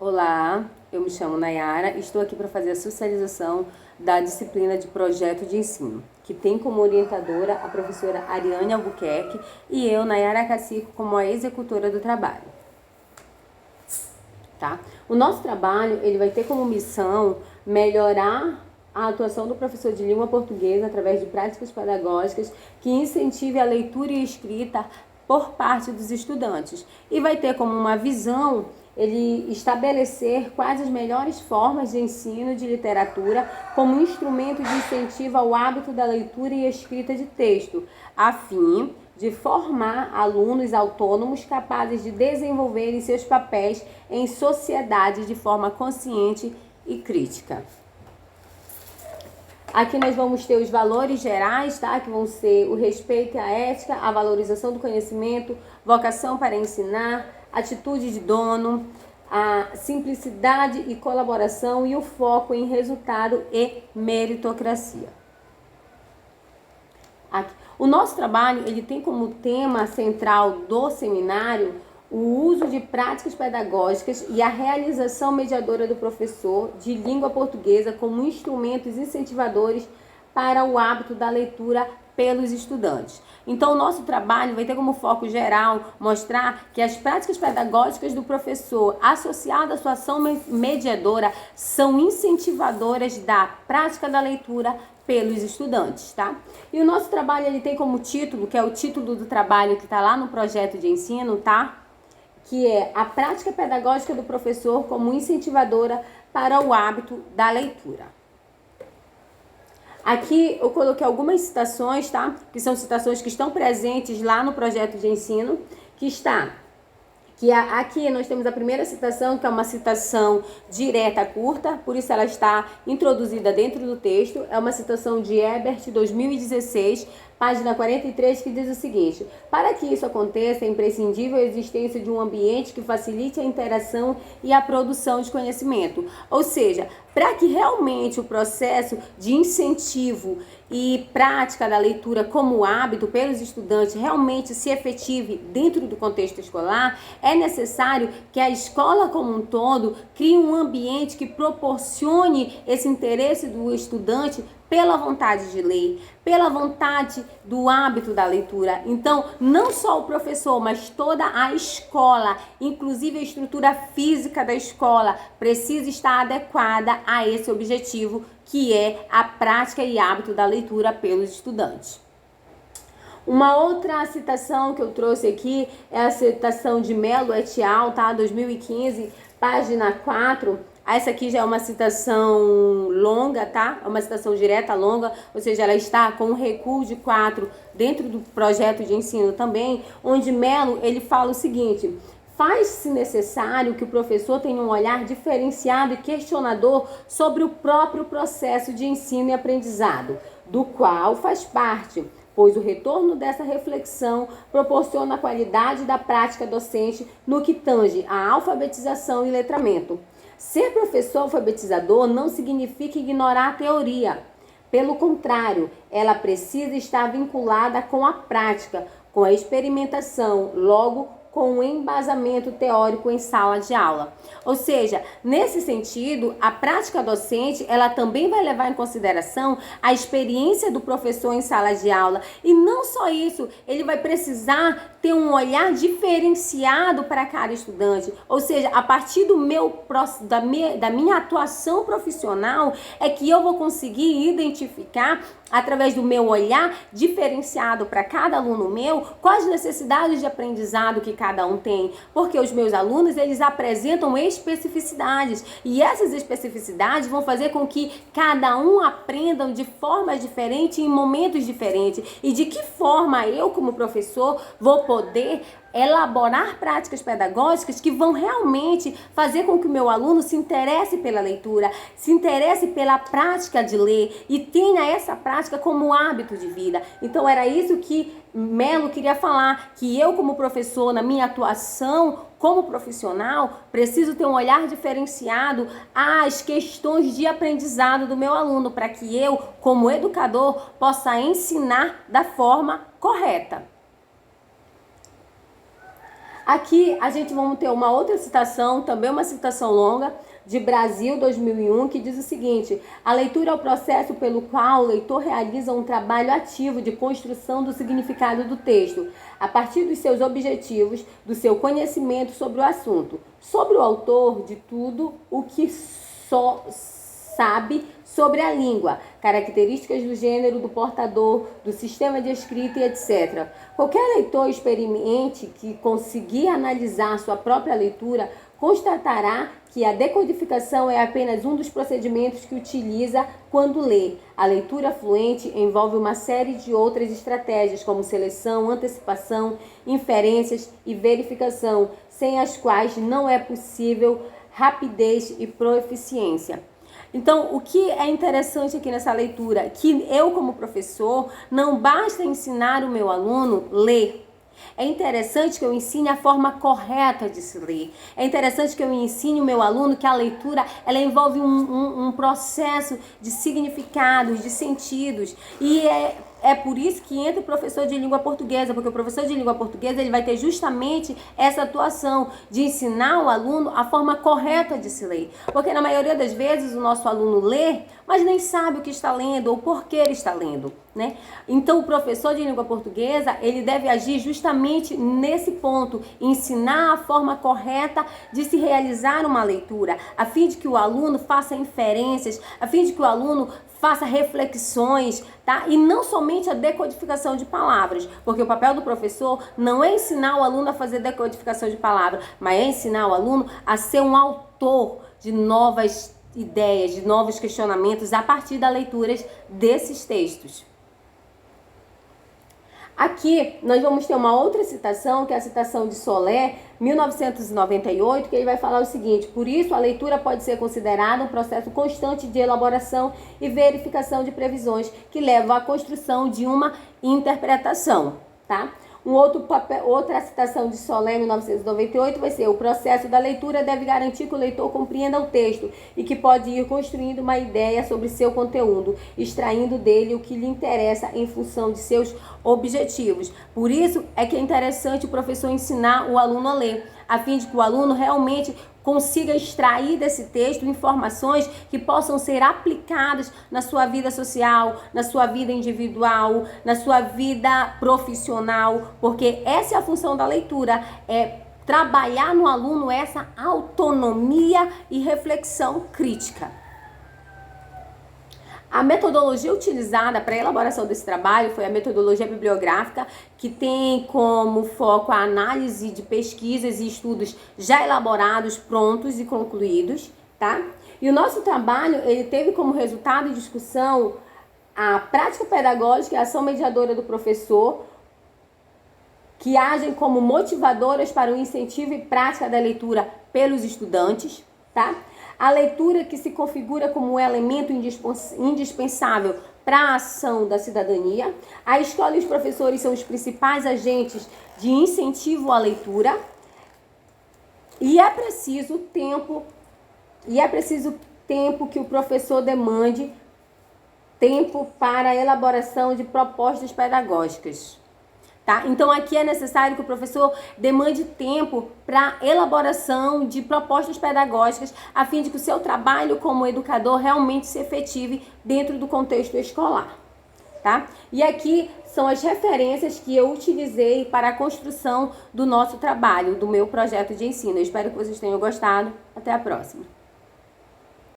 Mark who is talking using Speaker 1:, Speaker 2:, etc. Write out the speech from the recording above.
Speaker 1: Olá, eu me chamo Nayara e estou aqui para fazer a socialização da disciplina de projeto de ensino, que tem como orientadora a professora Ariane Albuquerque e eu, Nayara Cacico, como a executora do trabalho. Tá? O nosso trabalho ele vai ter como missão melhorar a atuação do professor de língua portuguesa através de práticas pedagógicas que incentive a leitura e escrita por parte dos estudantes. E vai ter como uma visão ele estabelecer quais as melhores formas de ensino de literatura como instrumento de incentivo ao hábito da leitura e escrita de texto, a fim de formar alunos autônomos capazes de desenvolverem seus papéis em sociedade de forma consciente e crítica. Aqui nós vamos ter os valores gerais, tá? Que vão ser o respeito à ética, a valorização do conhecimento, vocação para ensinar, atitude de dono, a simplicidade e colaboração e o foco em resultado e meritocracia. Aqui. O nosso trabalho ele tem como tema central do seminário o uso de práticas pedagógicas e a realização mediadora do professor de língua portuguesa como instrumentos incentivadores para o hábito da leitura pelos estudantes. Então, o nosso trabalho vai ter como foco geral mostrar que as práticas pedagógicas do professor associadas à sua ação mediadora são incentivadoras da prática da leitura pelos estudantes, tá? E o nosso trabalho ele tem como título, que é o título do trabalho que está lá no projeto de ensino, tá? Que é a prática pedagógica do professor como incentivadora para o hábito da leitura. Aqui eu coloquei algumas citações, tá? Que são citações que estão presentes lá no projeto de ensino, aqui nós temos a primeira citação, que é uma citação direta curta, por isso ela está introduzida dentro do texto. É uma citação de Ebert, 2016, página 43, que diz o seguinte: para que isso aconteça, é imprescindível a existência de um ambiente que facilite a interação e a produção de conhecimento. Ou seja, para que realmente o processo de incentivo e prática da leitura como hábito pelos estudantes realmente se efetive dentro do contexto escolar, é necessário que a escola como um todo crie um ambiente que proporcione esse interesse do estudante pela vontade de ler, pela vontade do hábito da leitura. Então, não só o professor, mas toda a escola, inclusive a estrutura física da escola, precisa estar adequada a esse objetivo, que é a prática e hábito da leitura pelos estudantes. Uma outra citação que eu trouxe aqui é a citação de Mello et al., tá? 2015, página 4. Essa aqui já é uma citação longa, tá? É uma citação direta longa, ou seja, ela está com um recuo de 4 dentro do projeto de ensino também, onde Mello, ele fala o seguinte: faz-se necessário que o professor tenha um olhar diferenciado e questionador sobre o próprio processo de ensino e aprendizado, do qual faz parte, pois o retorno dessa reflexão proporciona a qualidade da prática docente no que tange à alfabetização e letramento. Ser professor alfabetizador não significa ignorar a teoria. Pelo contrário, ela precisa estar vinculada com a prática, com a experimentação, logo com o embasamento teórico em sala de aula. Ou seja, nesse sentido, a prática docente, ela também vai levar em consideração a experiência do professor em sala de aula. E não só isso, ele vai precisar ter um olhar diferenciado para cada estudante. Ou seja, a partir da minha atuação profissional, é que eu vou conseguir identificar, através do meu olhar diferenciado para cada aluno meu, quais necessidades de aprendizado que cada um tem, porque os meus alunos, eles apresentam especificidades, e essas especificidades vão fazer com que cada um aprendam de forma diferente, em momentos diferentes, e de que forma eu, como professor, vou poder elaborar práticas pedagógicas que vão realmente fazer com que o meu aluno se interesse pela leitura, se interesse pela prática de ler e tenha essa prática como hábito de vida. Então era isso que Mello queria falar, que eu como professor, na minha atuação como profissional, preciso ter um olhar diferenciado às questões de aprendizado do meu aluno, para que eu, como educador, possa ensinar da forma correta. Aqui a gente vamos ter uma outra citação, também uma citação longa, de Brasil 2001, que diz o seguinte: a leitura é o processo pelo qual o leitor realiza um trabalho ativo de construção do significado do texto, a partir dos seus objetivos, do seu conhecimento sobre o assunto, sobre o autor, de tudo o que só sabe sobre a língua, características do gênero, do portador, do sistema de escrita e etc. Qualquer leitor experiente que conseguir analisar sua própria leitura constatará que a decodificação é apenas um dos procedimentos que utiliza quando lê. A leitura fluente envolve uma série de outras estratégias, como seleção, antecipação, inferências e verificação, sem as quais não é possível rapidez e proficiência. Então, o que é interessante aqui nessa leitura? Que eu, como professor, não basta ensinar o meu aluno a ler. É interessante que eu ensine a forma correta de se ler. É interessante que eu ensine o meu aluno que a leitura ela envolve um processo de significados, de sentidos. E é por isso que entra o professor de língua portuguesa, porque o professor de língua portuguesa ele vai ter justamente essa atuação de ensinar o aluno a forma correta de se ler. Porque na maioria das vezes o nosso aluno lê, mas nem sabe o que está lendo ou por que ele está lendo, né? Então o professor de língua portuguesa ele deve agir justamente nesse ponto, ensinar a forma correta de se realizar uma leitura, a fim de que o aluno faça inferências, a fim de que o aluno faça reflexões, tá? E não somente a decodificação de palavras, porque o papel do professor não é ensinar o aluno a fazer decodificação de palavras, mas é ensinar o aluno a ser um autor de novas ideias, de novos questionamentos a partir das leituras desses textos. Aqui nós vamos ter uma outra citação, que é a citação de Solé, 1998, que ele vai falar o seguinte: por isso a leitura pode ser considerada um processo constante de elaboração e verificação de previsões que levam à construção de uma interpretação, tá? Outra citação de Solé, 1998, vai ser: o processo da leitura deve garantir que o leitor compreenda o texto e que pode ir construindo uma ideia sobre seu conteúdo, extraindo dele o que lhe interessa em função de seus objetivos. Por isso é que é interessante o professor ensinar o aluno a ler, a fim de que o aluno realmente consiga extrair desse texto informações que possam ser aplicadas na sua vida social, na sua vida individual, na sua vida profissional, porque essa é a função da leitura, é trabalhar no aluno essa autonomia e reflexão crítica. A metodologia utilizada para a elaboração desse trabalho foi a metodologia bibliográfica, que tem como foco a análise de pesquisas e estudos já elaborados, prontos e concluídos, tá? E o nosso trabalho, ele teve como resultado de discussão a prática pedagógica e a ação mediadora do professor, que agem como motivadoras para o incentivo e prática da leitura pelos estudantes, tá? A leitura que se configura como um elemento indispensável para a ação da cidadania. A escola e os professores são os principais agentes de incentivo à leitura. E é preciso tempo que o professor demande tempo para a elaboração de propostas pedagógicas. Tá? Então aqui é necessário que o professor demande tempo para elaboração de propostas pedagógicas, a fim de que o seu trabalho como educador realmente se efetive dentro do contexto escolar. Tá? E aqui são as referências que eu utilizei para a construção do nosso trabalho, do meu projeto de ensino. Eu espero que vocês tenham gostado. Até a próxima.